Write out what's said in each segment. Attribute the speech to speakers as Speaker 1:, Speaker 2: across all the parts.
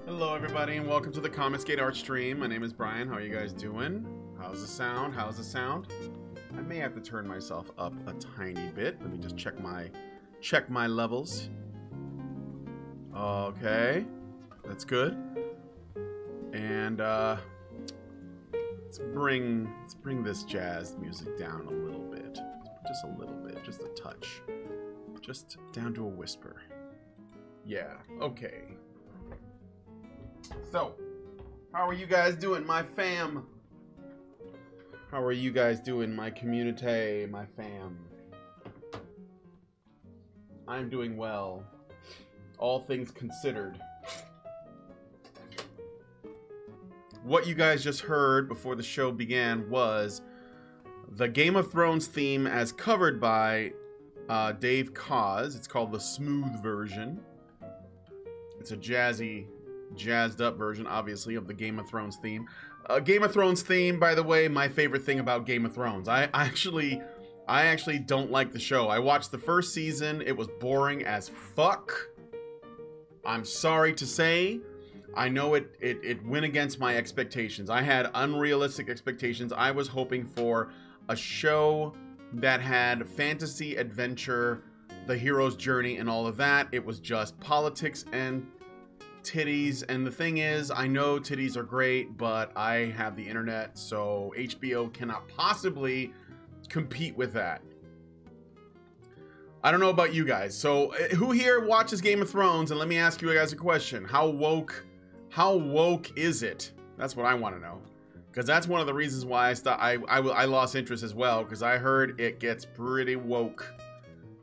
Speaker 1: Hello everybody and welcome to the Comicsgate Art Stream. My name is Brian. How are you guys doing? How's the sound? How's the sound? I may have to turn myself up a tiny bit. Let me just check my levels. Okay. That's good. And let's bring this jazz music down a little bit. Just a little bit, just a touch. Just down to a whisper. Yeah, okay. So, how are you guys doing, my fam? How are you guys doing, my community, my fam? I'm doing well. All things considered. What you guys just heard before the show began was the Game of Thrones theme as covered by Dave Cause. It's called the Smooth version. It's a jazzed up version, obviously, of the Game of Thrones theme. Game of Thrones theme, by the way, my favorite thing about Game of Thrones. I actually don't like the show. I watched the first season. It was boring as fuck. I'm sorry to say. I know it went against my expectations. I had unrealistic expectations. I was hoping for a show that had fantasy, adventure, the hero's journey, and all of that. It was just politics and titties, and the thing is, I know titties are great, but I have the internet, so HBO cannot possibly compete with that. I don't know about you guys. So who here watches Game of Thrones? And let me ask you guys a question. How woke is it? That's what I want to know. Because that's one of the reasons why I lost interest as well, because I heard it gets pretty woke.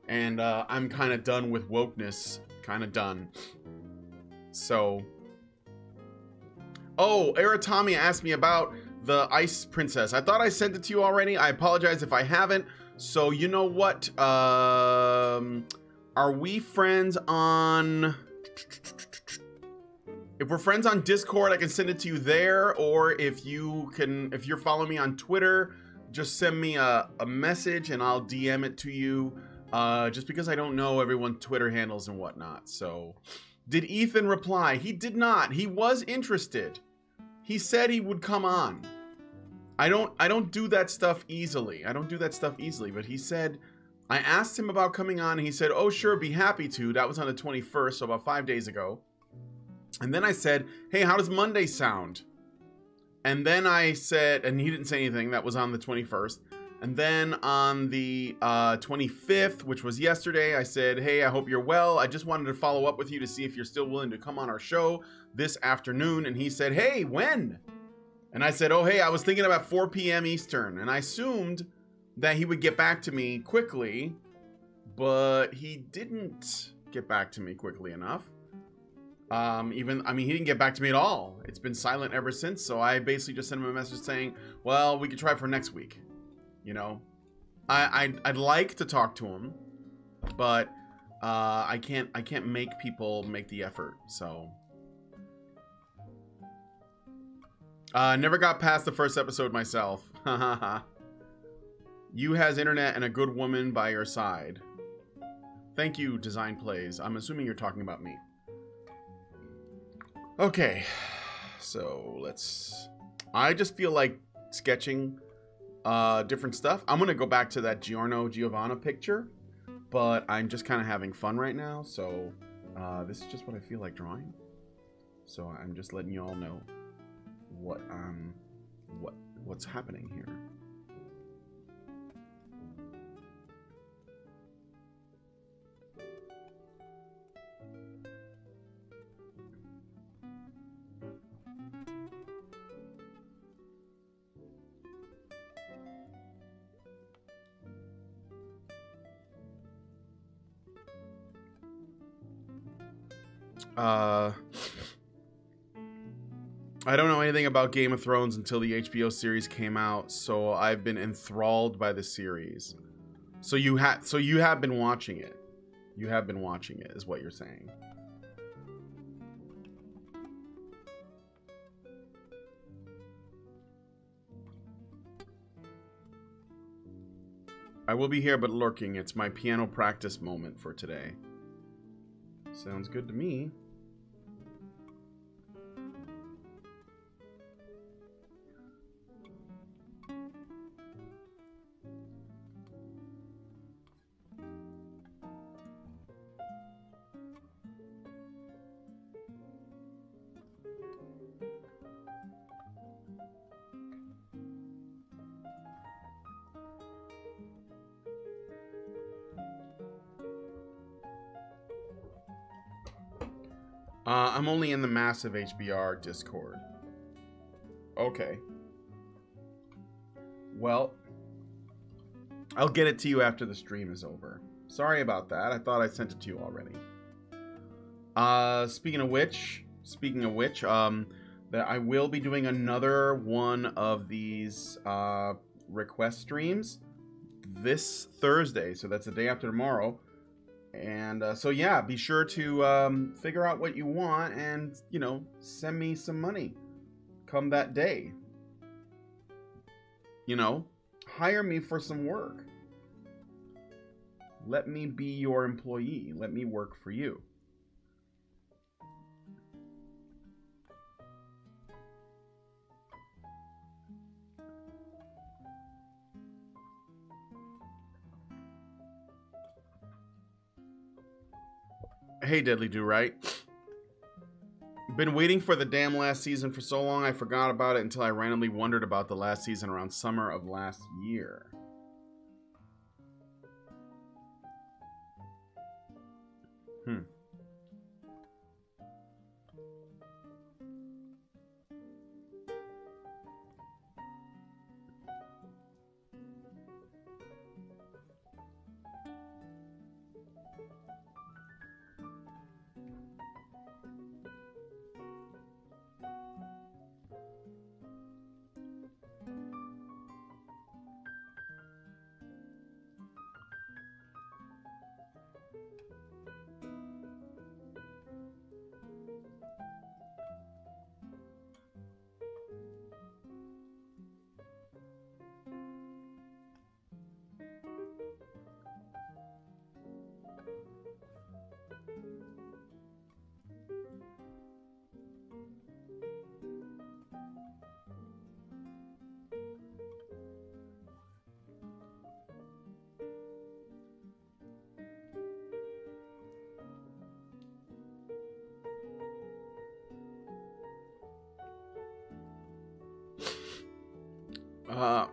Speaker 1: And I'm kind of done with wokeness. Kind of done. So, oh, Aratami asked me about the Ice Princess. I thought I sent it to you already. I apologize if I haven't. So, you know what? Are we friends on... If we're friends on Discord, I can send it to you there. Or if you're following me on Twitter, just send me a message and I'll DM it to you. Just because I don't know everyone's Twitter handles and whatnot, so... Did Ethan reply? He did not. He was interested. He said he would come on. I don't do that stuff easily. But he said, I asked him about coming on, and he said, oh, sure, be happy to. That was on the 21st, so about 5 days ago. And then I said, hey, how does Monday sound? And then I said, and he didn't say anything. That was on the 21st. And then on the 25th, which was yesterday, I said, hey, I hope you're well. I just wanted to follow up with you to see if you're still willing to come on our show this afternoon. And he said, hey, when? And I said, oh, hey, I was thinking about 4 p.m. Eastern. And I assumed that he would get back to me quickly, but he didn't get back to me quickly enough. He didn't get back to me at all. It's been silent ever since. So I basically just sent him a message saying, well, we could try for next week. You know, I'd like to talk to him, but I can't make people make the effort. So never got past the first episode myself. You has internet and a good woman by your side. Thank you, Design Plays. I'm assuming you're talking about me. Okay, so I just feel like sketching different stuff. I'm gonna go back to that Giovanna picture, but I'm just kind of having fun right now, so this is just what I feel like drawing. So I'm just letting you all know what's happening here. I don't know anything about Game of Thrones until the HBO series came out, so I've been enthralled by the series. So you have been watching it. You have been watching it, is what you're saying. I will be here but lurking. It's my piano practice moment for today. Sounds good to me. I'm only in the massive HBR Discord. Okay. Well, I'll get it to you after the stream is over. Sorry about that. I thought I sent it to you already. Speaking of which, that I will be doing another one of these request streams this Thursday. So that's the day after tomorrow. And so yeah, be sure to figure out what you want and, you know, send me some money come that day. You know, hire me for some work. Let me be your employee. Let me work for you. Hey, Deadly Do Right. Been waiting for the damn last season for so long I forgot about it until I randomly wondered about the last season around summer of last year.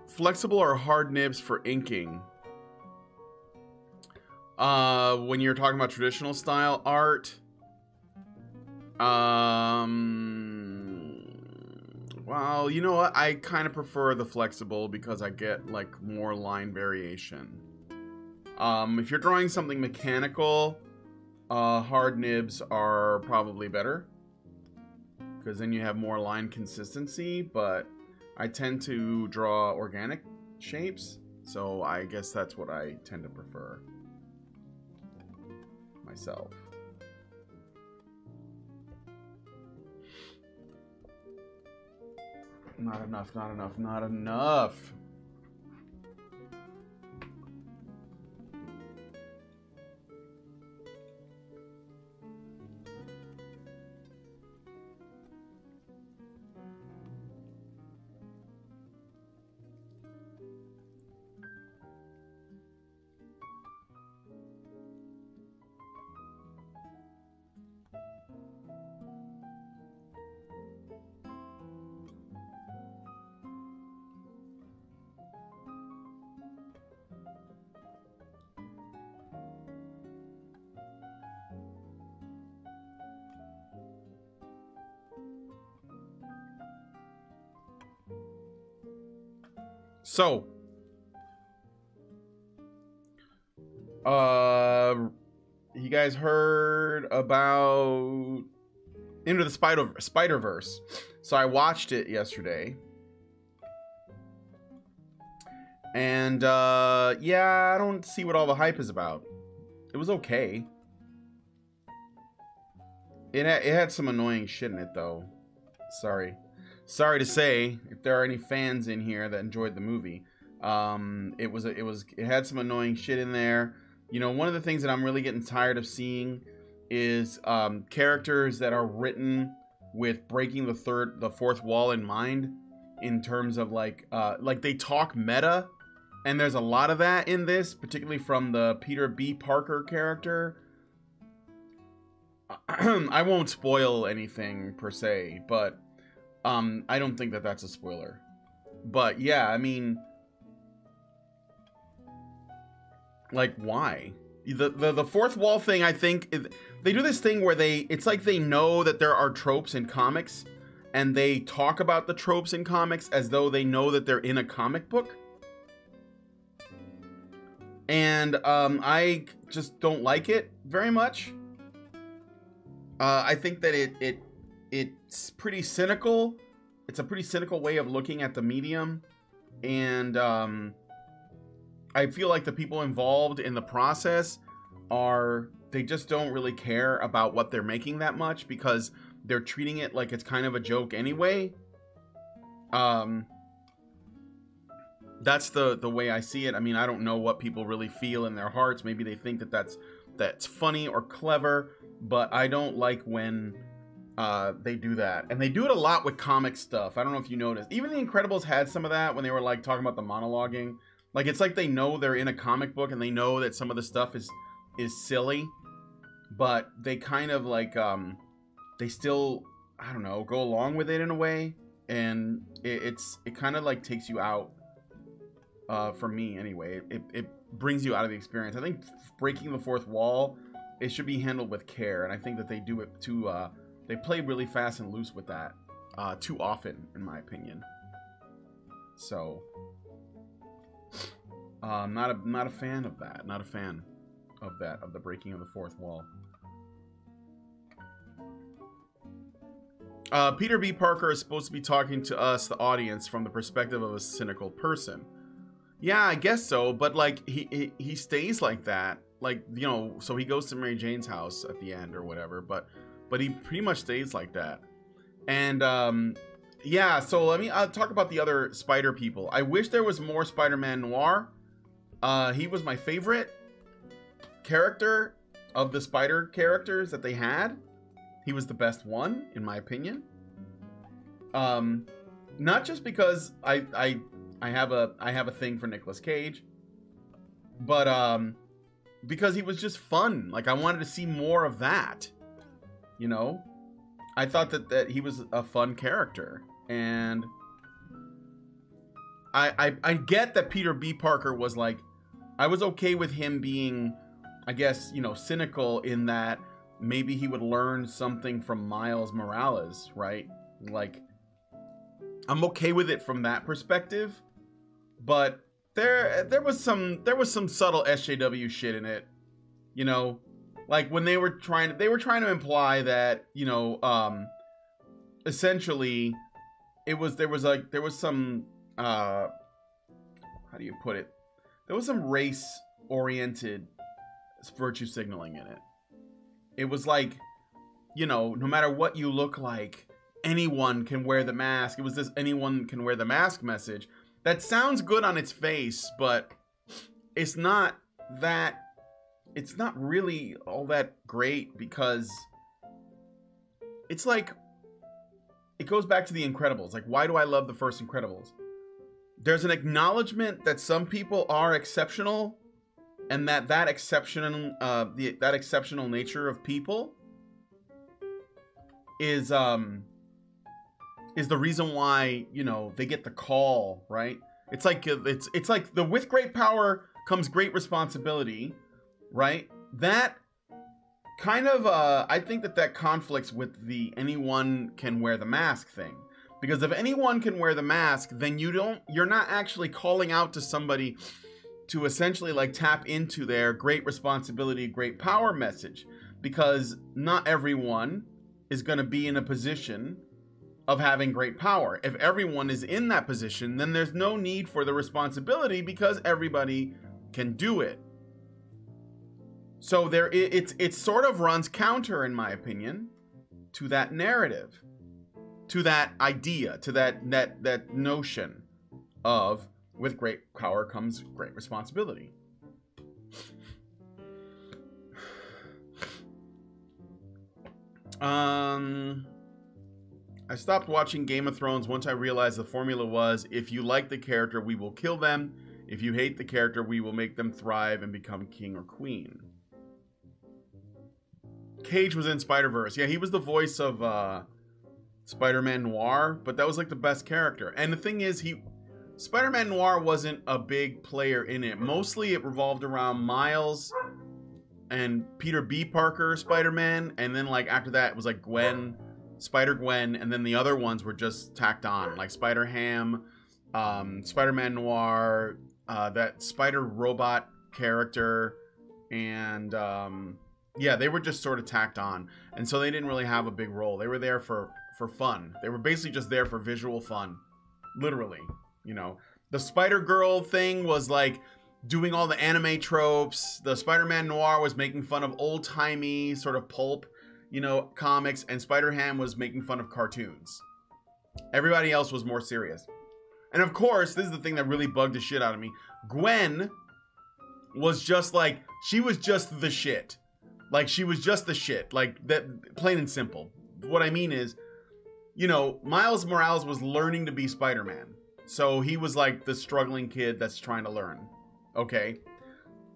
Speaker 1: Flexible or hard nibs for inking? When you're talking about traditional style art, well, you know what? I kind of prefer the flexible because I get like more line variation. If you're drawing something mechanical, hard nibs are probably better because then you have more line consistency, but I tend to draw organic shapes, so I guess that's what I tend to prefer myself. Not enough, not enough, not enough. So, you guys heard about Into the Spiderverse? So I watched it yesterday, and yeah, I don't see what all the hype is about. It was okay. It had some annoying shit in it, though. Sorry to say, if there are any fans in here that enjoyed the movie, it had some annoying shit in there. You know, one of the things that I'm really getting tired of seeing is characters that are written with breaking the fourth wall in mind, in terms of like they talk meta, and there's a lot of that in this, particularly from the Peter B. Parker character. I won't spoil anything per se, but I don't think that that's a spoiler. But yeah, I mean, like, why? The fourth wall thing, I think, they do this thing where it's like they know that there are tropes in comics, and they talk about the tropes in comics as though they know that they're in a comic book. And I just don't like it very much. I think that it's pretty cynical. It's a pretty cynical way of looking at the medium, and I feel like the people involved in the process they just don't really care about what they're making that much, because they're treating it like it's kind of a joke anyway. That's the way I see it. I mean, I don't know what people really feel in their hearts. Maybe they think that that's funny or clever, but I don't like when they do that. And they do it a lot with comic stuff. I don't know if you noticed. Even The Incredibles had some of that when they were like talking about the monologuing. Like, it's like they know they're in a comic book and they know that some of the stuff is silly, but they kind of like they still, I don't know, go along with it in a way, and it kind of like takes you out. For me anyway, it brings you out of the experience. I think breaking the fourth wall, it should be handled with care, and I think that they do it too. They play really fast and loose with that too often, in my opinion. So, not a fan of that. Not a fan of that, of the breaking of the fourth wall. Peter B. Parker is supposed to be talking to us, the audience, from the perspective of a cynical person. Yeah, I guess so, but like he stays like that, like, you know, so he goes to Mary Jane's house at the end or whatever, but he pretty much stays like that. And yeah, so I'll talk about the other Spider people. I wish there was more Spider-Man Noir. He was my favorite character of the Spider characters that they had. He was the best one, in my opinion. Not just because I have a thing for Nicolas Cage, but because he was just fun. Like, I wanted to see more of that, you know. I thought that he was a fun character, and I get that Peter B. Parker was like, I was okay with him being, I guess, you know, cynical in that maybe he would learn something from Miles Morales, right? Like, I'm okay with it from that perspective. But there was some subtle SJW shit in it, you know, like when they were trying to imply that, you know, essentially there was some how do you put it? There was some race oriented virtue signaling in it. It was like, you know, no matter what you look like, anyone can wear the mask. It was this anyone can wear the mask message. That sounds good on its face, but it's not really all that great, because it's like, it goes back to The Incredibles. Like, why do I love the first Incredibles? There's an acknowledgement that some people are exceptional, and that exceptional nature of people is the reason why, you know, they get the call, right? It's like with great power comes great responsibility, right? That kind of I think that conflicts with the anyone can wear the mask thing. Because if anyone can wear the mask, then you're not actually calling out to somebody to essentially like tap into their great responsibility, great power message, because not everyone is going to be in a position of having great power. If everyone is in that position, then there's no need for the responsibility, because everybody can do it. So it sort of runs counter, in my opinion, to that narrative, to that idea, to that notion of with great power comes great responsibility. I stopped watching Game of Thrones once I realized the formula was, if you like the character, we will kill them. If you hate the character, we will make them thrive and become king or queen. Cage was in Spiderverse. Yeah, he was the voice of Spider-Man Noir, but that was like the best character. And the thing is, Spider-Man Noir wasn't a big player in it. Mostly it revolved around Miles and Peter B. Parker Spider-Man, and then like after that it was like Gwen, Spider-Gwen, and then the other ones were just tacked on, like Spider-Ham, Spider-Man Noir, that Spider-Robot character, and yeah, they were just sort of tacked on, and so they didn't really have a big role. They were there for fun. They were basically just there for visual fun, literally. You know, the Spider-Girl thing was like doing all the anime tropes. The Spider-Man Noir was making fun of old-timey sort of pulp, you know, comics, and Spider-Ham was making fun of cartoons. Everybody else was more serious. And of course, this is the thing that really bugged the shit out of me. Gwen was just like, she was just the shit. Like, she was just the shit. Like, that, plain and simple. What I mean is, you know, Miles Morales was learning to be Spider-Man. So he was like the struggling kid that's trying to learn. Okay.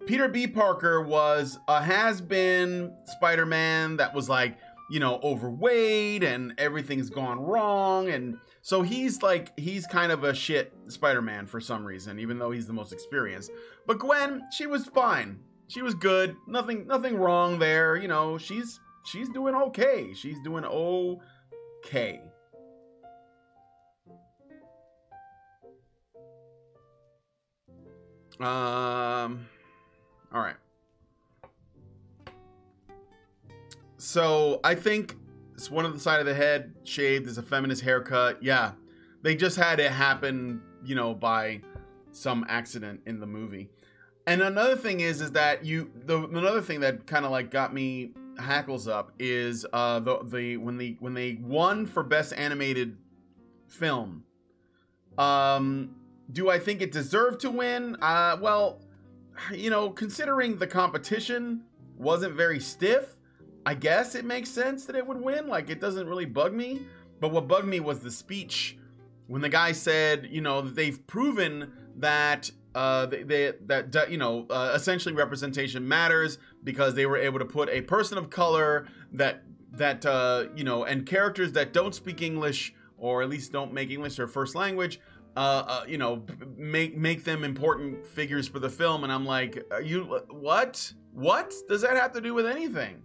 Speaker 1: Peter B. Parker was a has-been Spider-Man that was like, you know, overweight and everything's gone wrong. And so he's like, he's kind of a shit Spider-Man for some reason, even though he's the most experienced. But Gwen, she was fine. She was good. Nothing wrong there. You know, she's doing okay. She's doing okay. All right. So I think it's one of the side of the head shaved is a feminist haircut. Yeah, they just had it happen, you know, by some accident in the movie. And another thing is that another thing that kind of like got me hackles up is when they won for best animated film. Do I think it deserved to win? Well, you know, considering the competition wasn't very stiff, I guess it makes sense that it would win. Like, it doesn't really bug me. But what bugged me was the speech when the guy said, you know, they've proven that essentially representation matters because they were able to put a person of color that you know, and characters that don't speak English, or at least don't make English their first language, you know, make them important figures for the film. And I'm like, what does that have to do with anything?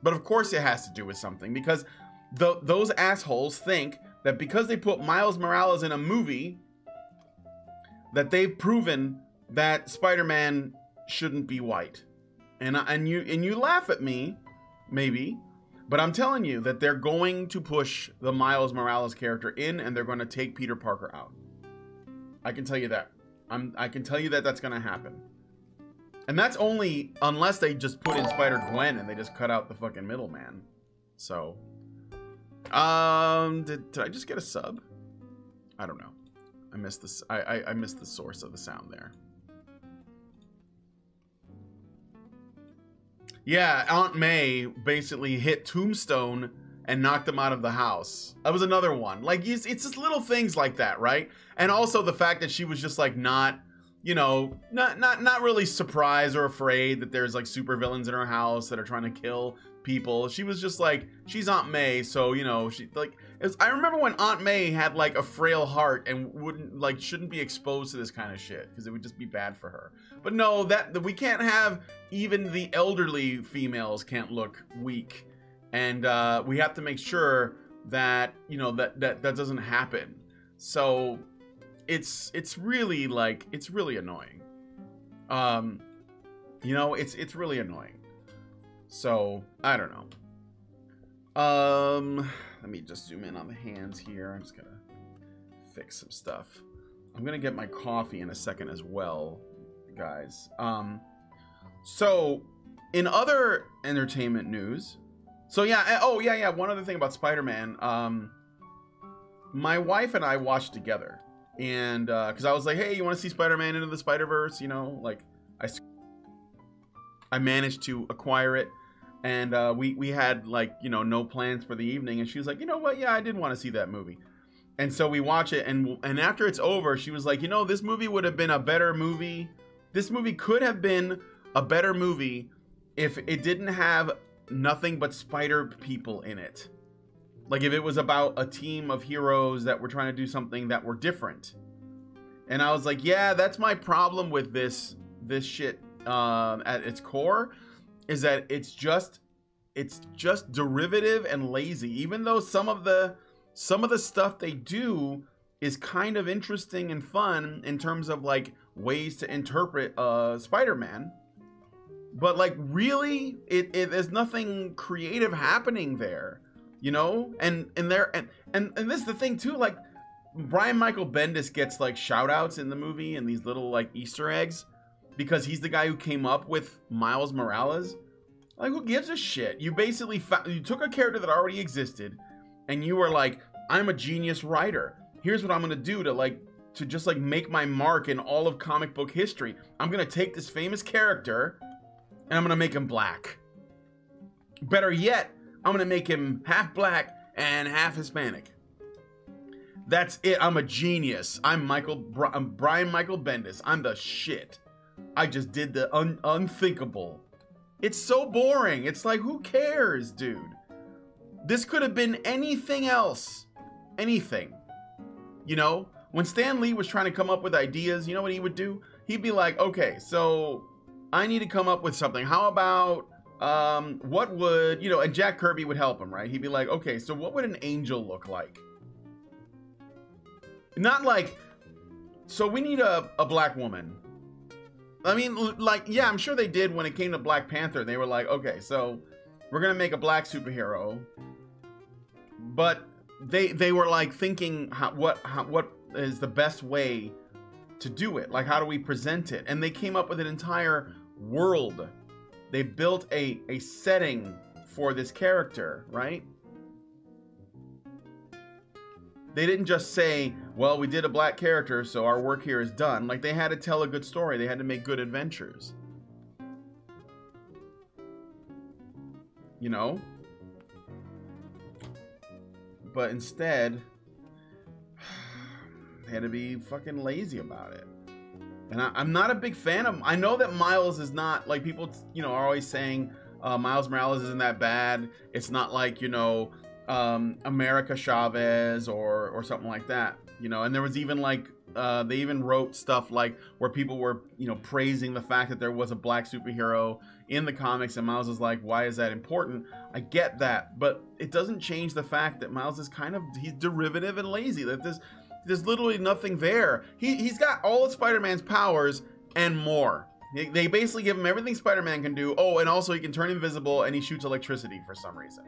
Speaker 1: But of course it has to do with something, because those assholes think that because they put Miles Morales in a movie, that they've proven that Spider-Man shouldn't be white. And you laugh at me, maybe, but I'm telling you that they're going to push the Miles Morales character in, and they're going to take Peter Parker out. I can tell you that. I can tell you that that's going to happen. And that's only unless they just put in Spider-Gwen and they just cut out the fucking middleman. So, did I just get a sub? I don't know. I missed this. I missed the source of the sound there. Yeah, Aunt May basically hit Tombstone and knocked him out of the house. That was another one. Like, it's just little things like that, right? And also the fact that she was just like not, you know, not really surprised or afraid that there's like supervillains in her house that are trying to kill people. She was just like, she's Aunt May, so, you know, she like, I remember when Aunt May had like a frail heart and shouldn't be exposed to this kind of shit because it would just be bad for her. But no, that we can't have, even the elderly females can't look weak. And we have to make sure that, you know, that doesn't happen. So it's really like, it's really annoying. You know, it's really annoying. So I don't know. Let me just zoom in on the hands here. I'm just gonna fix some stuff. I'm gonna get my coffee in a second as well, guys. So in other entertainment news, so yeah, oh yeah, one other thing about Spider-Man. My wife and I watched together, and because I was like, hey, you want to see Spider-Man Into the Spider-Verse? You know, like I managed to acquire it. And we had, like, you know, no plans for the evening. And she was like, you know what? Yeah, I did want to see that movie. And so we watch it. And after it's over, she was like, you know, this movie would have been a better movie. This movie could have been a better movie if it didn't have nothing but spider people in it. Like, if it was about a team of heroes that were trying to do something that were different. And I was like, yeah, that's my problem with this shit at its core. is that it's just derivative and lazy. Even though some of the stuff they do is kind of interesting and fun in terms of like ways to interpret Spider-Man, but like really, there's nothing creative happening there, you know. And this is the thing too. Like Brian Michael Bendis gets like shout outs in the movie and these little like Easter eggs because he's the guy who came up with Miles Morales. Like, who gives a shit? You basically you took a character that already existed and you were like, I'm a genius writer. Here's what I'm gonna do to just like make my mark in all of comic book history. I'm gonna take this famous character and I'm gonna make him black. Better yet, I'm gonna make him half black and half Hispanic. That's it. I'm a genius. I'm Brian Michael Bendis. I'm the shit. I just did the unthinkable. It's so boring. It's like, who cares, dude? This could have been anything else. Anything. You know? When Stan Lee was trying to come up with ideas, you know what he would do? He'd be like, okay, so I need to come up with something. How about, what would, you know, and Jack Kirby would help him, right? He'd be like, okay, so what would an angel look like? Not like, so we need a black woman. I mean, like, yeah, I'm sure they did when it came to Black Panther. They were like, okay, so we're going to make a black superhero. But they were like thinking what is the best way to do it? Like, how do we present it? And they came up with an entire world. They built a setting for this character, right? They didn't just say, well, we did a black character, so our work here is done. Like, they had to tell a good story. They had to make good adventures. You know? But instead, they had to be fucking lazy about it. And I'm not a big fan of... I know that Miles is not... Like, people, you know, are always saying Miles Morales isn't that bad. It's not like, you know... America Chavez or something like that, you know. And there was even like they even wrote stuff like where people were, you know, praising the fact that there was a black superhero in the comics, and Miles is like, why is that important? I get that, but it doesn't change the fact that Miles is kind of, he's derivative and lazy. That there's literally nothing there. He's got all of Spider-Man's powers and more. They basically give him everything Spider-Man can do. Oh, and also he can turn invisible and he shoots electricity for some reason.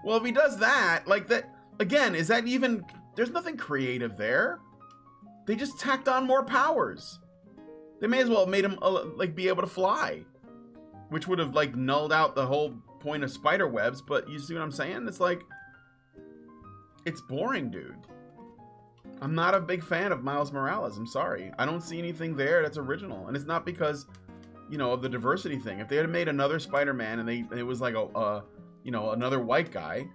Speaker 1: Well, if he does that, like that, again, is that even, there's nothing creative there. They just tacked on more powers. They may as well have made him, like, be able to fly. Which would have, like, nulled out the whole point of spider webs, but you see what I'm saying? It's like, it's boring, dude. I'm not a big fan of Miles Morales, I'm sorry. I don't see anything there that's original. And it's not because, you know, of the diversity thing. If they had made another Spider-Man and it was like you know, another white guy,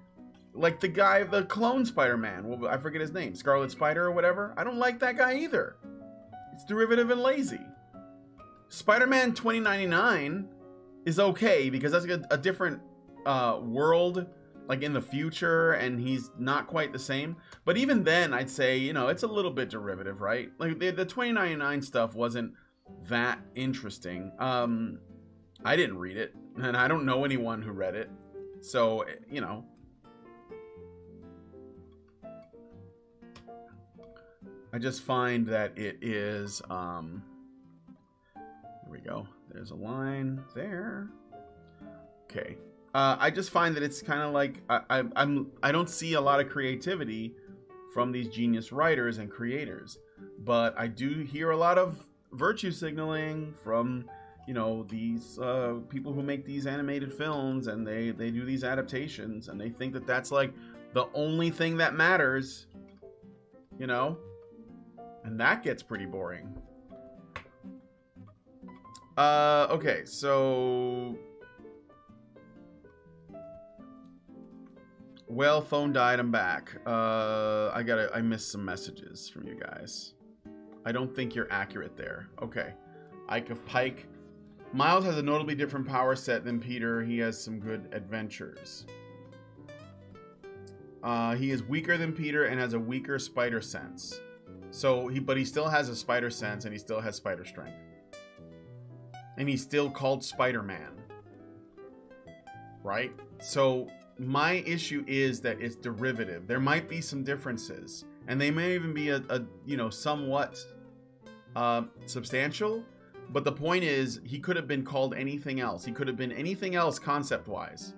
Speaker 1: like the clone Spider-Man, well, I forget his name, Scarlet Spider or whatever. I don't like that guy either. It's derivative and lazy. Spider-Man 2099 is okay because that's like a different world, like in the future, and he's not quite the same. But even then, I'd say, you know, it's a little bit derivative, right? Like the 2099 stuff wasn't that interesting. I didn't read it, and I don't know anyone who read it. So, you know, I just find that it is, here we go. There's a line there. Okay. I just find that it's kind of like, I don't see a lot of creativity from these genius writers and creators, but I do hear a lot of virtue signaling from, you know, these people who make these animated films, and they do these adaptations, and they think that that's like the only thing that matters, you know, and that gets pretty boring. Okay, so, well, phone died, I'm back. I missed some messages from you guys. I don't think you're accurate there. Okay, Ike of Pike. Miles has a notably different power set than Peter. He has some good adventures. He is weaker than Peter and has a weaker spider sense. So but he still has a spider sense and he still has spider strength. And he's still called Spider-Man. right? So my issue is that it's derivative. There might be some differences, and they may even be a you know, somewhat substantial. But the point is, he could have been called anything else. He could have been anything else concept-wise.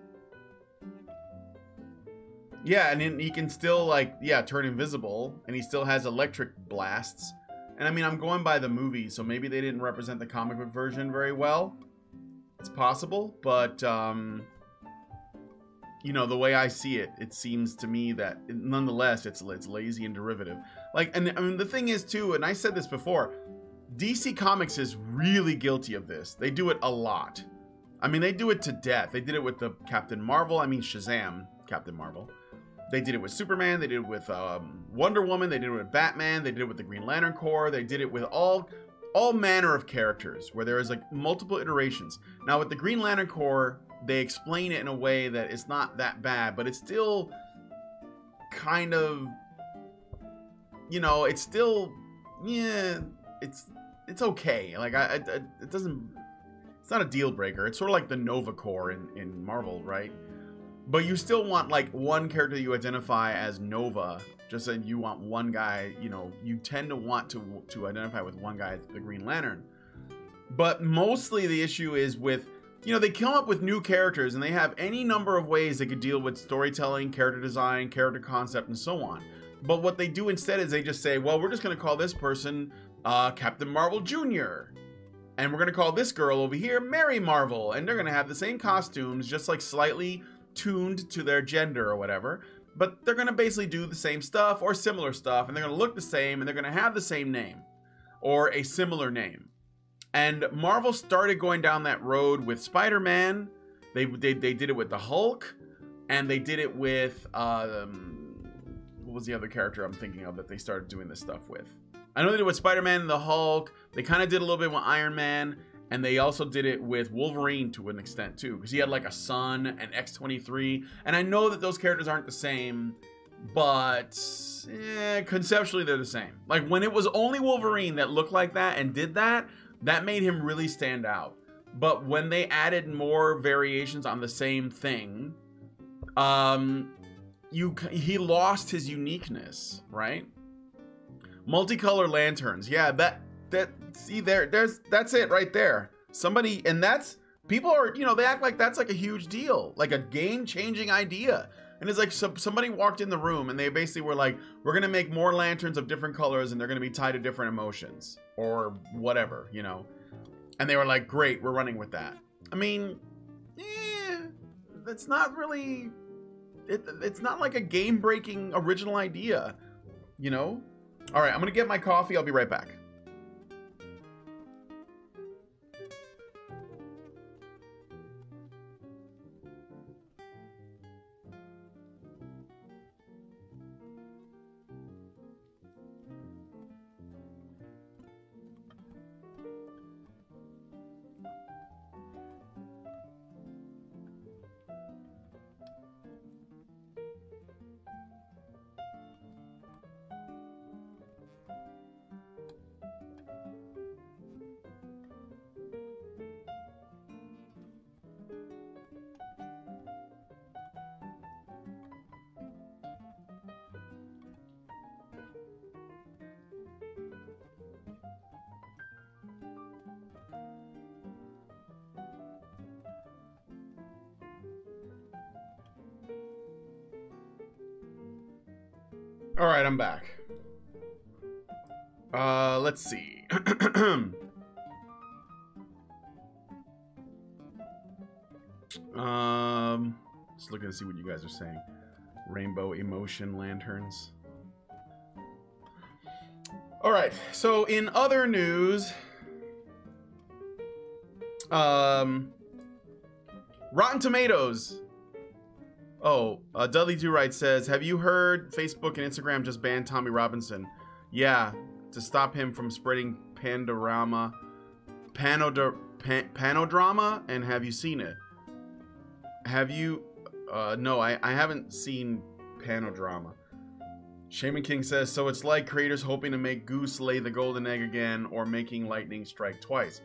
Speaker 1: Yeah, and then he can still, like, yeah, turn invisible, and he still has electric blasts. And I mean, I'm going by the movie, so maybe they didn't represent the comic book version very well. It's possible, but you know, the way I see it, it seems to me that nonetheless it's lazy and derivative. Like, and I mean, the thing is too, and I said this before, DC Comics is really guilty of this. They do it a lot. I mean, they do it to death. They did it with the Captain Marvel. I mean, Shazam, Captain Marvel. They did it with Superman. They did it with Wonder Woman. They did it with Batman. They did it with the Green Lantern Corps. They did it with all manner of characters where there is like multiple iterations. Now with the Green Lantern Corps, they explain it in a way that it's not that bad, but it's still kind of, you know, it's still, yeah, it's okay. Like it doesn't, it's not a deal breaker. It's sort of like the Nova Corps in Marvel, right? But you still want like one character you identify as Nova. Just that you want one guy, you know, you tend to want to identify with one guy as the Green Lantern. But mostly the issue is with, you know, they come up with new characters and they have any number of ways they could deal with storytelling, character design, character concept, and so on. But what they do instead is they just say, well, we're just going to call this person Captain Marvel Jr. And we're going to call this girl over here Mary Marvel. And they're going to have the same costumes, just like slightly tuned to their gender or whatever. But they're going to basically do the same stuff or similar stuff. And they're going to look the same and they're going to have the same name or a similar name. And Marvel started going down that road with Spider-Man. They did it with the Hulk. And they did it with, what was the other character I'm thinking of that they started doing this stuff with? I know they did it with Spider-Man and the Hulk. They kind of did a little bit with Iron Man. And they also did it with Wolverine to an extent too. Because he had like a son and X-23. And I know that those characters aren't the same. But conceptually they're the same. Like when it was only Wolverine that looked like that and did that, that made him really stand out. But when they added more variations on the same thing, he lost his uniqueness, right? Multicolor lanterns. Yeah, see that's it right there. Somebody, and that's, people are, you know, they act like that's like a huge deal, like a game-changing idea. And it's like somebody walked in the room and they basically were like, we're going to make more lanterns of different colors and they're going to be tied to different emotions or whatever, you know. And they were like, great, we're running with that. I mean, that's not really, it's not like a game-breaking original idea, you know. All right, I'm going to get my coffee. I'll be right back. All right, I'm back. Let's see. Just looking to see what you guys are saying. Rainbow emotion lanterns. All right, so in other news, Rotten Tomatoes. Oh, Dudley Do Right says, have you heard Facebook and Instagram just banned Tommy Robinson? Yeah, to stop him from spreading panodrama. And have you seen it? Have you? No, I haven't seen Panodrama. Shaman King says, so it's like creators hoping to make Goose lay the golden egg again or making lightning strike twice.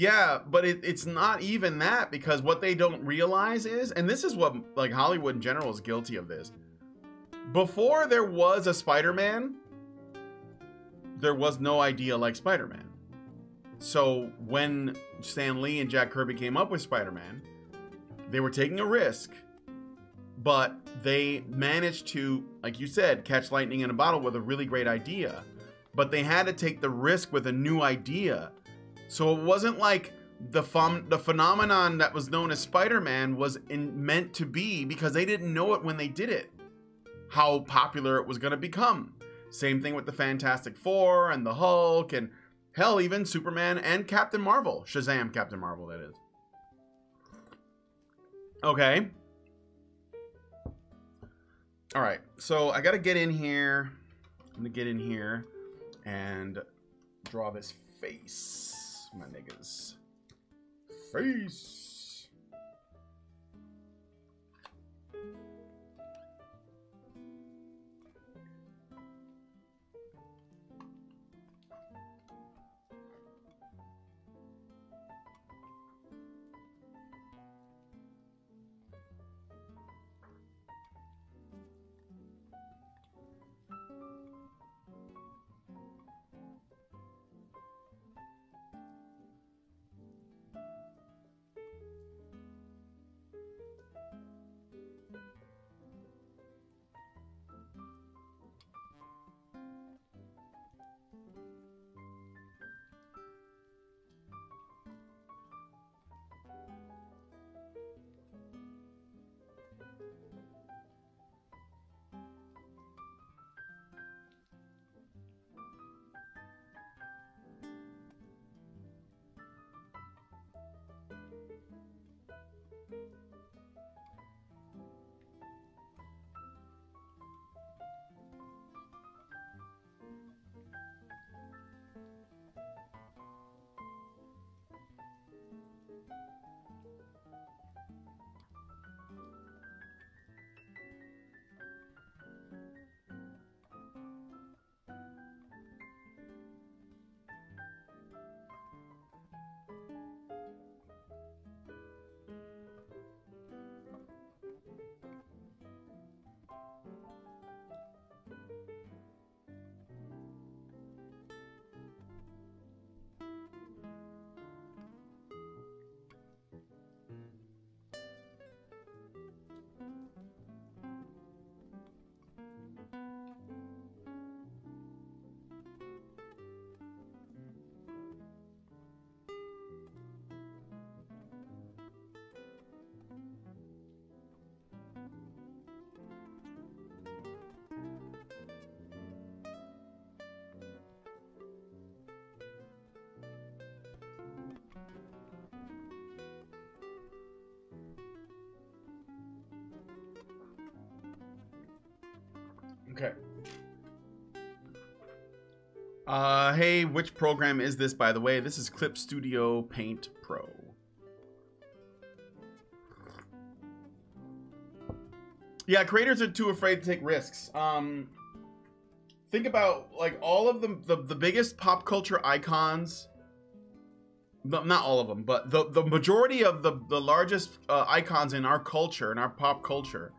Speaker 1: Yeah, but it's not even that, because what they don't realize is, and this is what like Hollywood in general is guilty of this. Before there was a Spider-Man, there was no idea like Spider-Man. So when Stan Lee and Jack Kirby came up with Spider-Man, they were taking a risk, but they managed to, like you said, catch lightning in a bottle with a really great idea. But they had to take the risk with a new idea. So it wasn't like the phenomenon that was known as Spider-Man was meant to be, because they didn't know it when they did it, how popular it was going to become. Same thing with the Fantastic Four and the Hulk, and hell, even Superman and Captain Marvel. Shazam, Captain Marvel, that is. Okay. All right, so I got to get in here. I'm going to get in here and draw this face. My niggas. Face. Okay. Hey, which program is this, by the way? This is Clip Studio Paint Pro. Yeah, creators are too afraid to take risks. Think about, like, all of the biggest pop culture icons. No, not all of them, but the majority of the largest icons in our culture, in our pop culture,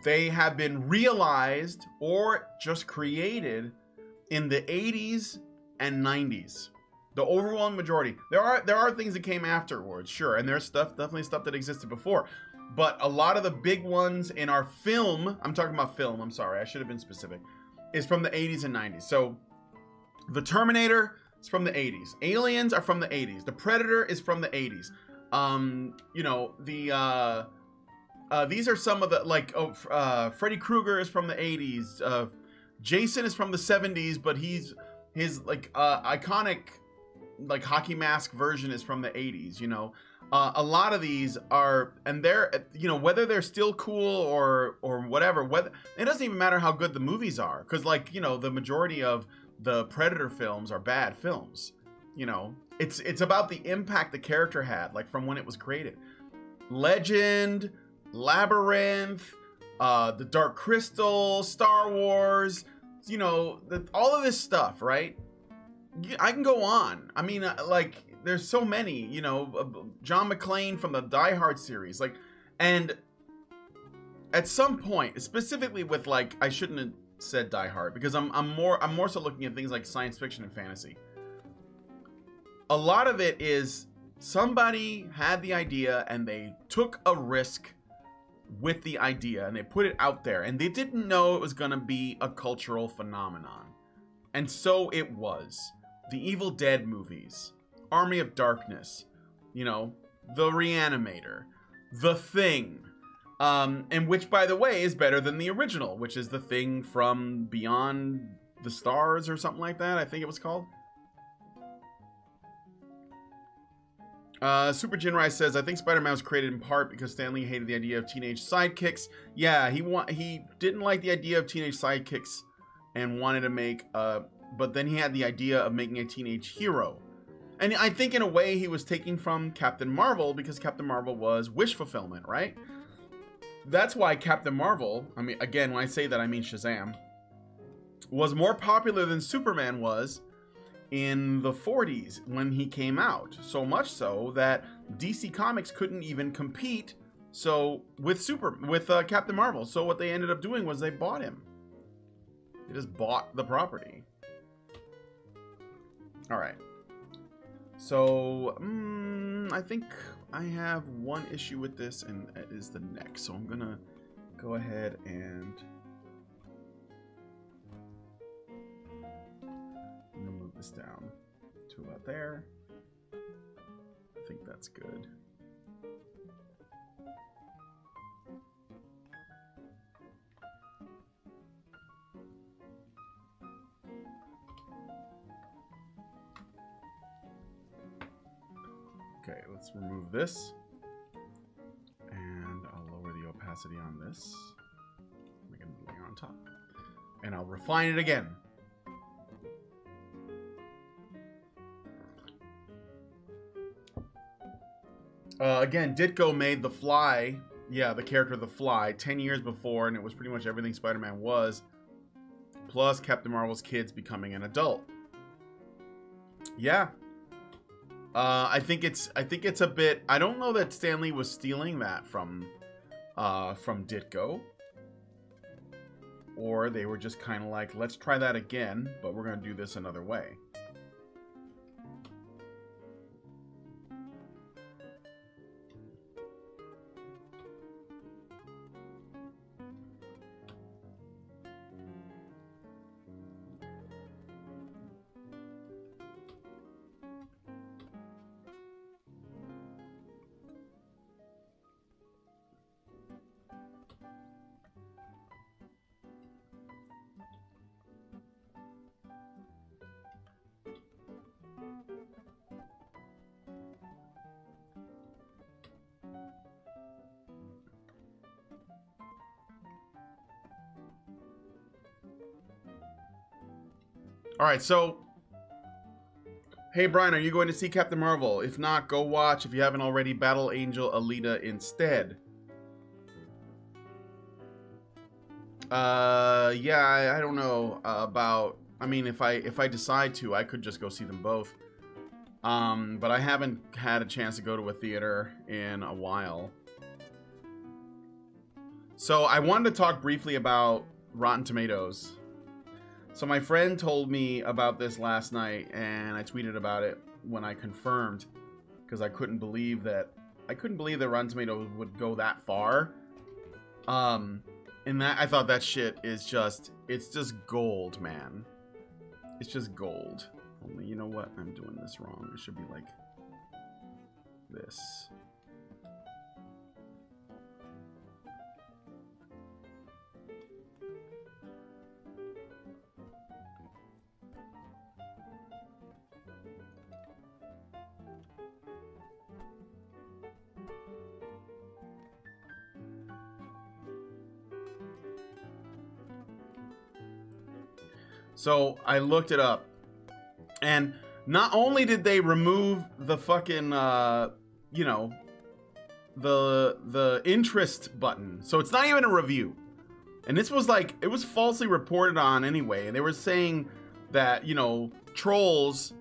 Speaker 1: they have been realized or just created in the 80s and 90s. The overwhelming majority. There are things that came afterwards, sure, and there's definitely stuff that existed before. But a lot of the big ones in our film, I'm talking about film, I'm sorry, I should have been specific, is from the 80s and 90s. So the Terminator is from the 80s. Aliens are from the 80s. The Predator is from the 80s. You know, these are some of the, like, Freddy Krueger is from the 80s. Jason is from the 70s, but his like iconic like hockey mask version is from the 80s, you know. A lot of these are, and they're, you know, whether they're still cool or whatever, it doesn't even matter how good the movies are, because, like, you know, the majority of the Predator films are bad films. You know, it's about the impact the character had, like, from when it was created. Legend, Labyrinth, The Dark Crystal, Star Wars, you know, all of this stuff, right? I can go on. I mean, like, there's so many, you know, John McClane from the Die Hard series, like, and at some point, specifically with like, I shouldn't have said Die Hard because I'm more so looking at things like science fiction and fantasy. A lot of it is somebody had the idea and they took a risk with the idea and they put it out there and they didn't know it was gonna be a cultural phenomenon, and so it was. The Evil Dead movies, Army of Darkness, you know, The Reanimator, The Thing, and which, by the way, is better than the original, which is The Thing from Beyond the Stars or something like that, I think it was called. Super Jinrai says, I think Spider-Man was created in part because Stan Lee hated the idea of teenage sidekicks. Yeah, he didn't like the idea of teenage sidekicks and wanted to make, but then he had the idea of making a teenage hero. And I think in a way he was taking from Captain Marvel, because Captain Marvel was wish fulfillment, right? That's why Captain Marvel, I mean, again, when I say that, I mean Shazam, was more popular than Superman was in the 40s when he came out. So much so that DC Comics couldn't even compete with Captain Marvel. So what they ended up doing was they bought him. They just bought the property. All right. So I think I have one issue with this, and it is the neck. So I'm gonna go ahead and move this down to about there. I think that's good. Okay, let's remove this, and I'll lower the opacity on this, make it a layer on top, and I'll refine it again. Again, Ditko made The Fly, yeah, the character The Fly, 10 years before, and it was pretty much everything Spider-Man was, plus Captain Marvel's kids becoming an adult. Yeah. I think it's a bit. I don't know that Stan Lee was stealing that from Ditko, or they were just kind of like, let's try that again, but we're gonna do this another way. All right, so, hey Brian, are you going to see Captain Marvel? If not, go watch, if you haven't already, Battle Angel Alita instead. Yeah, I don't know about. I mean, if I decide to, I could just go see them both. But I haven't had a chance to go to a theater in a while. So I wanted to talk briefly about Rotten Tomatoes. So my friend told me about this last night, and I tweeted about it when I confirmed, because I couldn't believe that Rotten Tomatoes would go that far. And that, I thought that shit is just, it's just gold, man. It's just gold. Only, you know what? I'm doing this wrong. It should be like this. So I looked it up, and not only did they remove the fucking, you know, the interest button, so it's not even a review, and this was like, it was falsely reported on anyway, and they were saying that, you know, trolls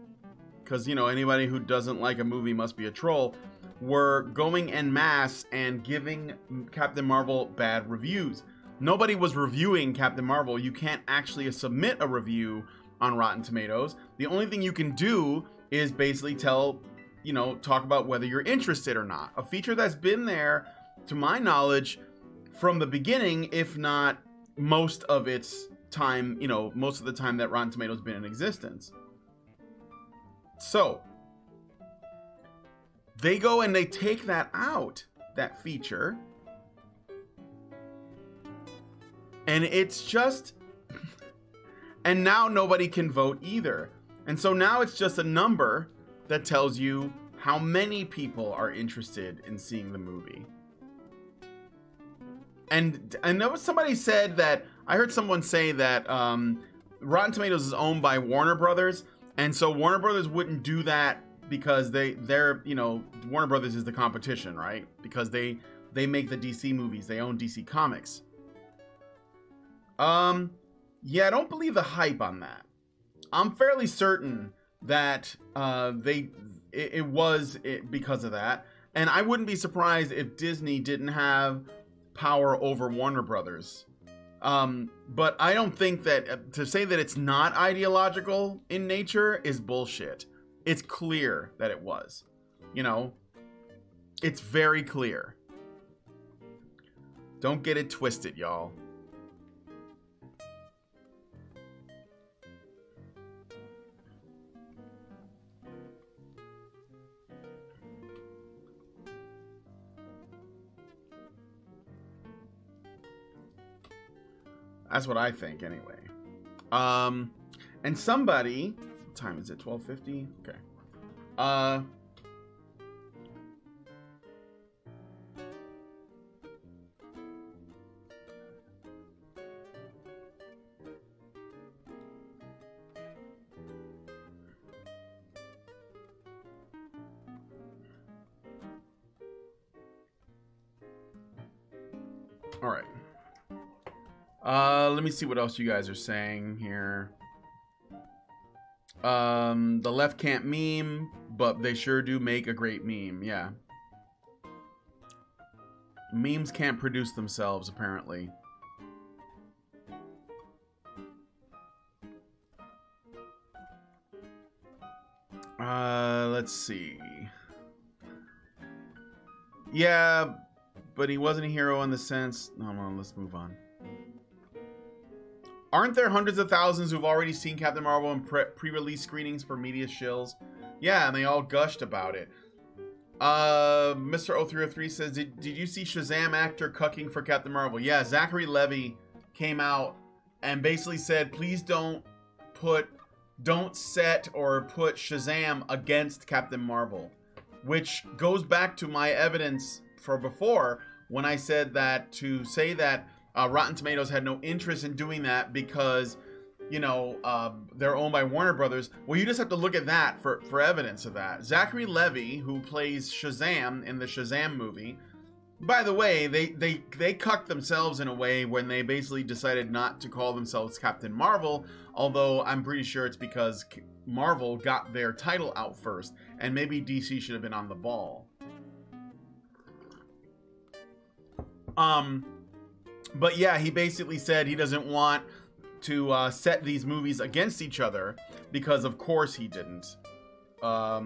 Speaker 1: because, you know, anybody who doesn't like a movie must be a troll, were going en masse and giving Captain Marvel bad reviews. Nobody was reviewing Captain Marvel. You can't actually submit a review on Rotten Tomatoes. The only thing you can do is basically talk about whether you're interested or not. A feature that's been there, to my knowledge, from the beginning, if not most of its time, most of the time that Rotten Tomatoes has been in existence. So, they go and they take that out, that feature, and it's just, and now nobody can vote either. And so now it's just a number that tells you how many people are interested in seeing the movie. And I know somebody said that, I heard someone say that Rotten Tomatoes is owned by Warner Brothers, and so Warner Brothers wouldn't do that because they're Warner Brothers is the competition, right? Because they make the DC movies, they own DC Comics. Yeah, I don't believe the hype on that. I'm fairly certain that it was because of that, and I wouldn't be surprised if Disney didn't have power over Warner Brothers. But I don't think that to say that it's not ideological in nature is bullshit. It's clear that it was. It's very clear. Don't get it twisted, y'all. That's what I think, anyway. And somebody, what time is it? 12:50. Okay. All right. Let me see what else you guys are saying here. The left can't meme, but they sure do make a great meme. Yeah. Memes can't produce themselves, apparently. Let's see. Yeah, but he wasn't a hero in the sense... Hold on, let's move on. Aren't there hundreds of thousands who've already seen Captain Marvel in pre-release screenings for media shills? Yeah, and they all gushed about it. Mr. 0303 says, did you see Shazam actor cucking for Captain Marvel? Yeah, Zachary Levi came out and basically said, please don't set or put Shazam against Captain Marvel. Which goes back to my evidence for before when I said that to say that Rotten Tomatoes had no interest in doing that because, they're owned by Warner Brothers. Well, you just have to look at that for evidence of that. Zachary Levi, who plays Shazam in the Shazam movie, by the way, they cucked themselves in a way when they basically decided not to call themselves Captain Marvel, although I'm pretty sure it's because Marvel got their title out first, and maybe DC should have been on the ball. But yeah, he basically said he doesn't want to set these movies against each other because, of course, he didn't. But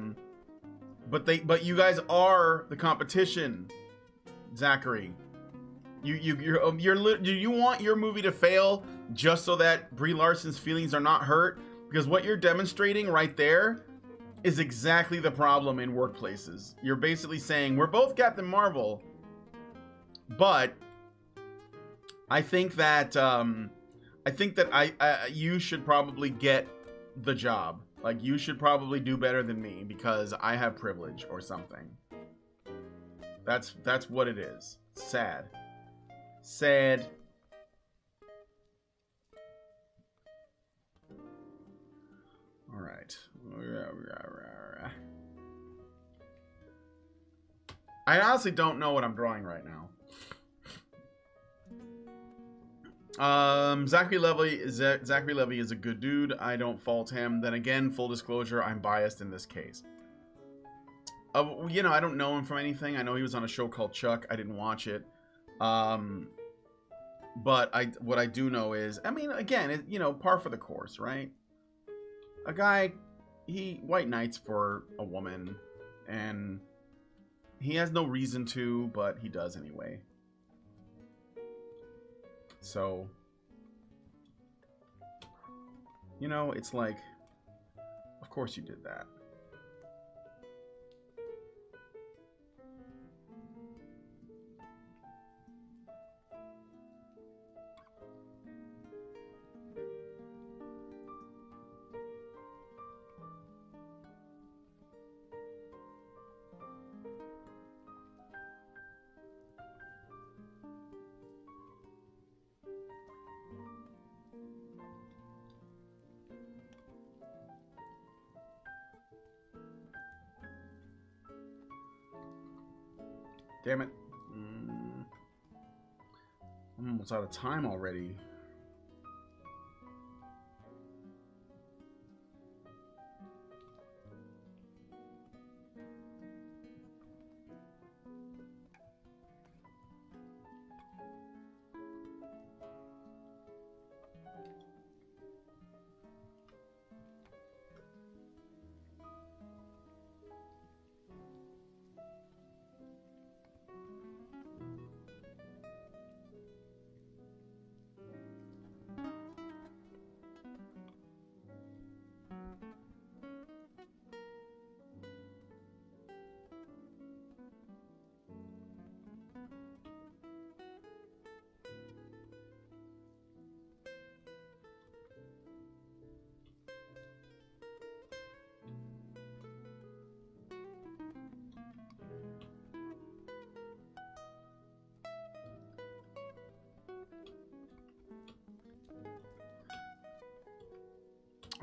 Speaker 1: you guys are the competition, Zachary. You want your movie to fail just so that Brie Larson's feelings are not hurt? Because what you're demonstrating right there is exactly the problem in workplaces. You're basically saying we're both Captain Marvel, but I think that you should probably get the job. Like, you should probably do better than me because I have privilege or something. That's what it is. Sad. Sad. All right. I honestly don't know what I'm drawing right now. Zachary Levy is a good dude. I don't fault him. Then again, full disclosure, I'm biased in this case. You know, I don't know him from anything. I know he was on a show called Chuck. I didn't watch it. But what I do know is, I mean, again, you know, par for the course, right? A guy, he white knights for a woman, and he has no reason to, but he does anyway. So, you know, it's like, of course you did that. Damn it. I'm almost out of time already.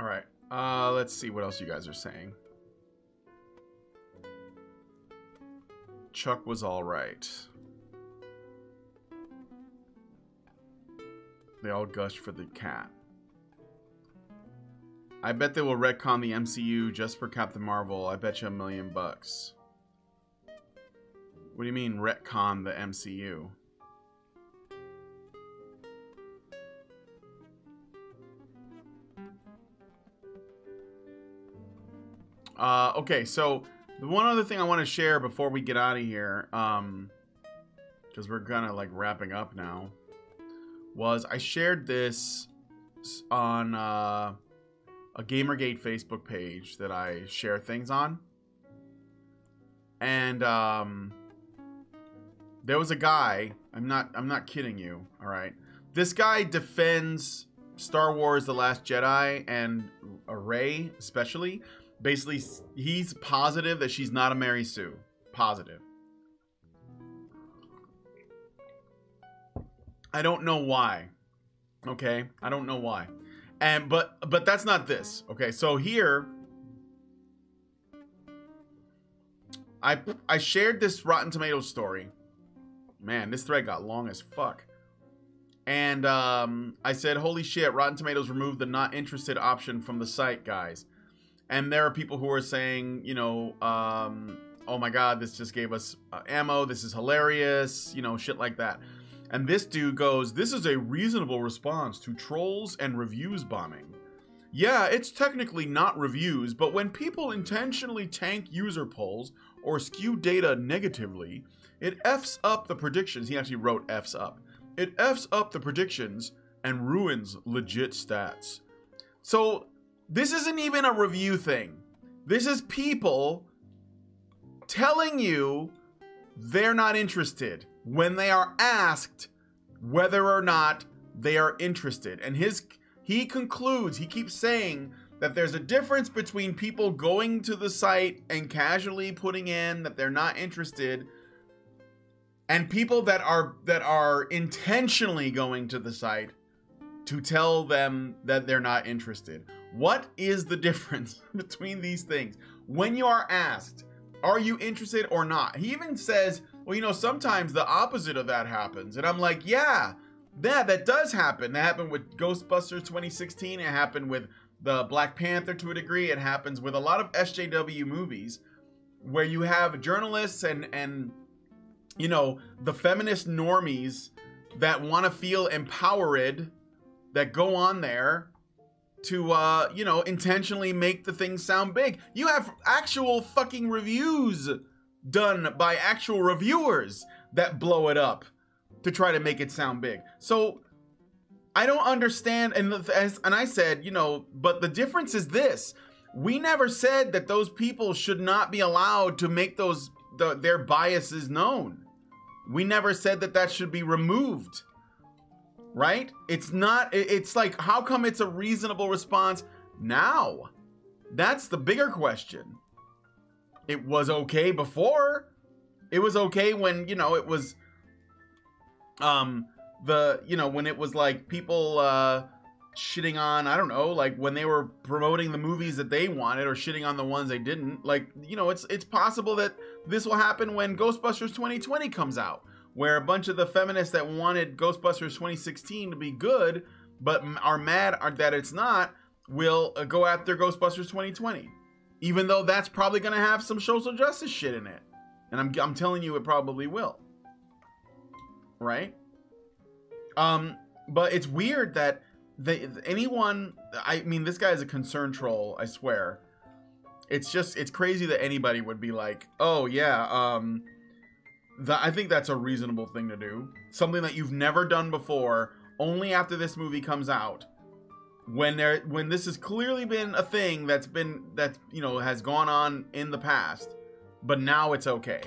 Speaker 1: All right. Let's see what else you guys are saying. Chuck was all right. They all gushed for the cat. I bet they will retcon the MCU just for Captain Marvel. I bet you $1 million. What do you mean retcon the MCU? Okay, so the one other thing I want to share before we get out of here, because we're kind of like wrapping up now, was I shared this on a Gamergate Facebook page that I share things on, and there was a guy. I'm not kidding you. All right, this guy defends Star Wars: The Last Jedi and Rey especially. Basically, he's positive that she's not a Mary Sue. Positive. I don't know why. Okay? I don't know why. And but that's not this. Okay? So here I shared this Rotten Tomatoes story. Man, this thread got long as fuck. And I said, "Holy shit, Rotten Tomatoes removed the not interested option from the site, guys." And there are people who are saying, you know, oh my god, this just gave us ammo, this is hilarious, you know, shit like that. And this dude goes, "This is a reasonable response to trolls and reviews bombing. Yeah, it's technically not reviews, but when people intentionally tank user polls or skew data negatively, it F's up the predictions." He actually wrote F's up. "It F's up the predictions and ruins legit stats." So this isn't even a review thing. This is people telling you they're not interested when they are asked whether or not they are interested. And he concludes, he keeps saying that there's a difference between people going to the site and casually putting in that they're not interested and people that are intentionally going to the site to tell them that they're not interested. What is the difference between these things? When you are asked, are you interested or not? He even says, well, you know, sometimes the opposite of that happens. And I'm like, yeah, Yeah, that does happen. That happened with Ghostbusters 2016. It happened with the Black Panther to a degree. It happens with a lot of SJW movies where you have journalists and you know, the feminist normies that want to feel empowered, that go on there to, you know, intentionally make the thing sound big. You have actual fucking reviews done by actual reviewers that blow it up to try to make it sound big. So I don't understand. And I said, you know, but the difference is this. We never said that those people should not be allowed to make their biases known. We never said that that should be removed. Right? It's not, it's like, how come it's a reasonable response now? That's the bigger question. It was okay before. It was okay when, you know, it was, you know, when it was like people, shitting on, I don't know, like when they were promoting the movies that they wanted or shitting on the ones they didn't. Like, you know, it's possible that this will happen when Ghostbusters 2020 comes out, where a bunch of the feminists that wanted Ghostbusters 2016 to be good, but are mad that it's not, will go after Ghostbusters 2020. Even though that's probably going to have some social justice shit in it. And I'm telling you, it probably will. Right? But it's weird that anyone, I mean, this guy is a concerned troll, I swear. It's crazy that anybody would be like, oh yeah, I think that's a reasonable thing to do. Something that you've never done before, only after this movie comes out. When this has clearly been a thing that you know, has gone on in the past, but now it's okay.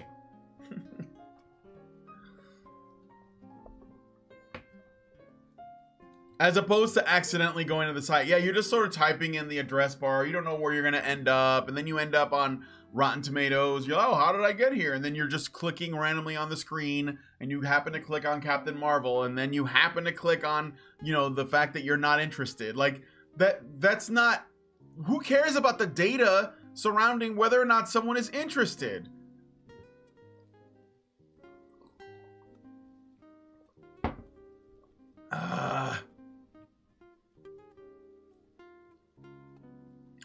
Speaker 1: As opposed to accidentally going to the site. Yeah, you're just sort of typing in the address bar. You don't know where you're going to end up. And then you end up on Rotten Tomatoes. You're like, oh, how did I get here? And then you're just clicking randomly on the screen. And you happen to click on Captain Marvel. And then you happen to click on, you know, the fact that you're not interested. Like, that's not... Who cares about the data surrounding whether or not someone is interested?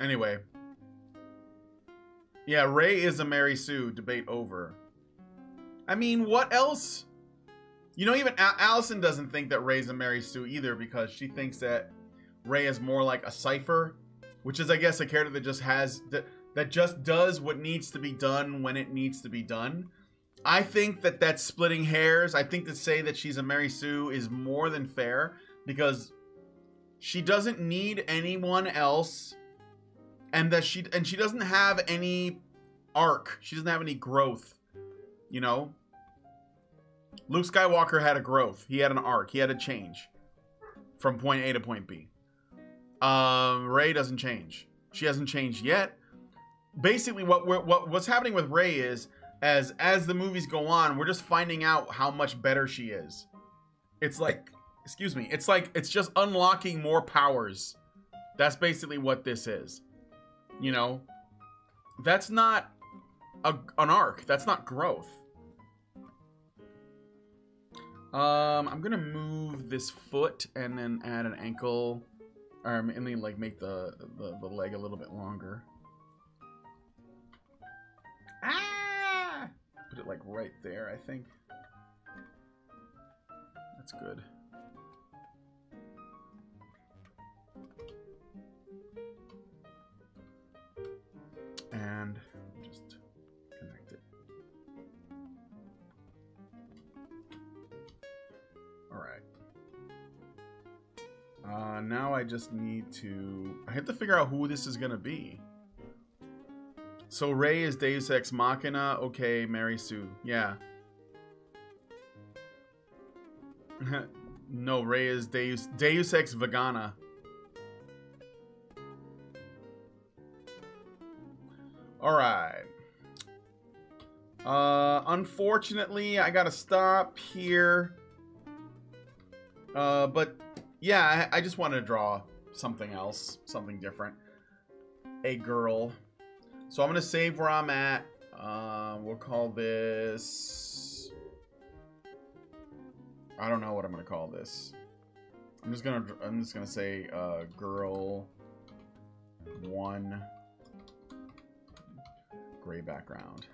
Speaker 1: Anyway. Yeah, Ray is a Mary Sue. Debate over. I mean, what else? You know, even Allison doesn't think that Ray's a Mary Sue either, because she thinks that Ray is more like a Cypher, which is, I guess, a character that just has... that just does what needs to be done when it needs to be done. I think that that's splitting hairs. I think to say that she's a Mary Sue is more than fair, because she doesn't need anyone else, and that she doesn't have any arc. She doesn't have any growth, you know? Luke Skywalker had a growth. He had an arc. He had a change from point A to point B. Rey doesn't change. She hasn't changed yet. Basically, what's happening with Rey is, as the movies go on, we're just finding out how much better she is. It's like, excuse me, it's just unlocking more powers. That's basically what this is. You know, that's not an arc. That's not growth. I'm gonna move this foot and then add an ankle, and then like make the leg a little bit longer. Ah! Put it like right there, I think. That's good. And just connect it. Alright. Now I just need to... I have to figure out who this is going to be. So Rey is Deus Ex Machina. Okay, Mary Sue. Yeah. No, Rey is Deus Ex Vegana. Alright. Unfortunately, I gotta stop here. But yeah, I just wanted to draw something else, something different. A girl. So I'm gonna save where I'm at. We'll call this... I don't know what I'm gonna call this. I'm just gonna say girl 1 gray background.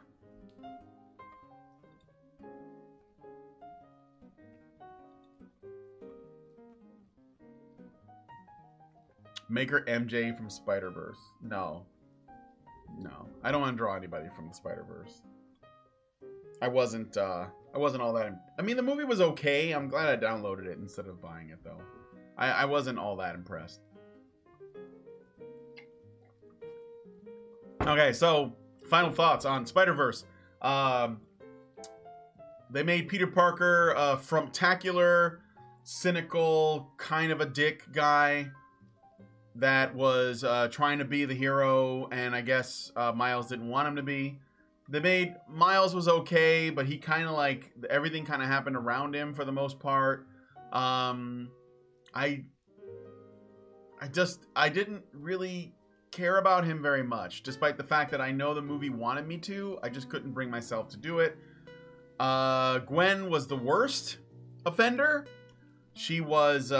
Speaker 1: Make her MJ from Spiderverse. No. No. I don't want to draw anybody from the Spiderverse. I wasn't all that... I mean, the movie was okay. I'm glad I downloaded it instead of buying it, though. I wasn't all that impressed. Okay, so, final thoughts on Spider-Verse. They made Peter Parker a frumptacular, cynical, kind of a dick guy that was trying to be the hero, and I guess Miles didn't want him to be. They made Miles was okay, but he kind of like everything kind of happened around him for the most part. I didn't really care about him very much, despite the fact that I know the movie wanted me to. I just couldn't bring myself to do it. Gwen was the worst offender. She was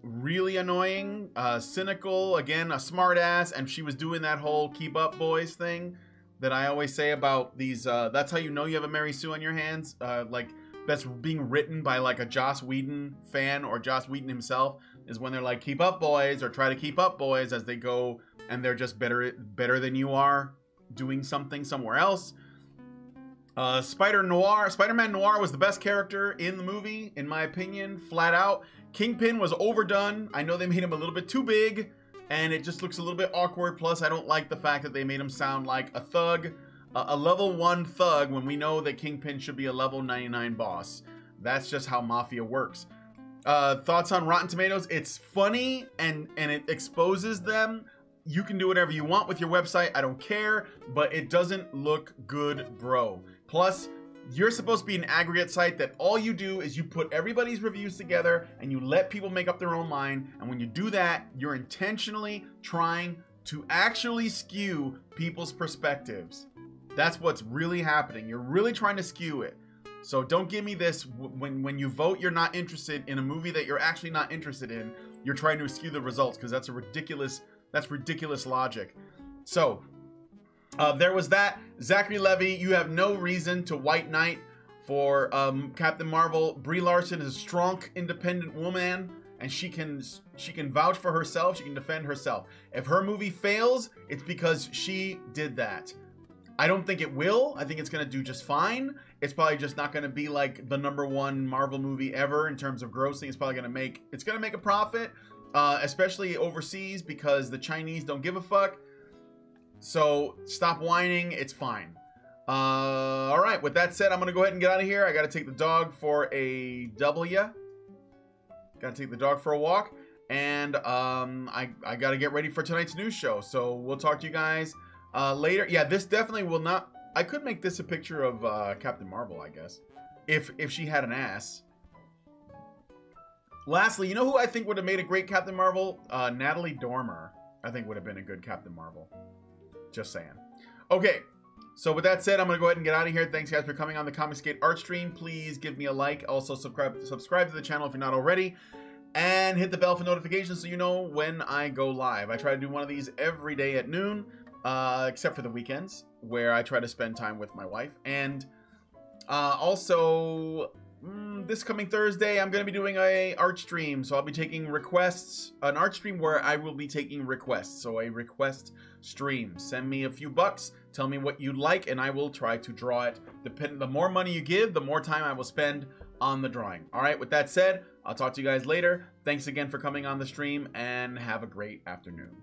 Speaker 1: really annoying, cynical, again, a smartass, and she was doing that whole keep up boys thing that I always say about these, that's how you know you have a Mary Sue on your hands, like, that's being written by, like, a Joss Whedon fan or Joss Whedon himself, is when they're like, keep up boys, or try to keep up boys as they go, and they're just better than you are, doing something somewhere else. Spider-Man Noir was the best character in the movie, in my opinion, flat out. Kingpin was overdone. I know they made him a little bit too big, and it just looks a little bit awkward. Plus, I don't like the fact that they made him sound like a thug, a level 1 thug, when we know that Kingpin should be a level 99 boss. That's just how Mafia works. Thoughts on Rotten Tomatoes? It's funny, and it exposes them. You can do whatever you want with your website. I don't care, but it doesn't look good, bro. Plus, you're supposed to be an aggregate site that all you do is you put everybody's reviews together and you let people make up their own mind. And when you do that, you're intentionally trying to actually skew people's perspectives. That's what's really happening. You're really trying to skew it. So don't give me this when you vote you're not interested in a movie that you're actually not interested in. You're trying to skew the results, because that's ridiculous logic. So there was that. Zachary Levi, you have no reason to white knight for Captain Marvel. Brie Larson is a strong, independent woman, and she can vouch for herself. She can defend herself. If her movie fails, it's because she did that. I don't think it will. I think it's going to do just fine. It's probably just not going to be like the #1 Marvel movie ever in terms of grossing. It's probably going to make a profit, especially overseas, because the Chinese don't give a fuck. So stop whining. It's fine. All right. With that said, I'm going to go ahead and get out of here. I got to take the dog for a W. Got to take the dog for a walk. And I got to get ready for tonight's news show. So we'll talk to you guys later. Yeah, this definitely will not... I could make this a picture of Captain Marvel, I guess. If she had an ass. Lastly, you know who I think would have made a great Captain Marvel? Natalie Dormer, I think would have been a good Captain Marvel. Just saying. Okay, so with that said, I'm going to go ahead and get out of here. Thanks, guys, for coming on the Comicsgate art stream. Please give me a like. Also, subscribe to the channel if you're not already. And hit the bell for notifications so you know when I go live. I try to do one of these every day at noon, except for the weekends, where I try to spend time with my wife. And also... this coming Thursday, I'm going to be doing a art stream, so I'll be taking requests, an art stream where I will be taking requests, so a request stream. Send me a few bucks, tell me what you'd like, and I will try to draw it. The more money you give, the more time I will spend on the drawing. All right, with that said, I'll talk to you guys later. Thanks again for coming on the stream, and have a great afternoon.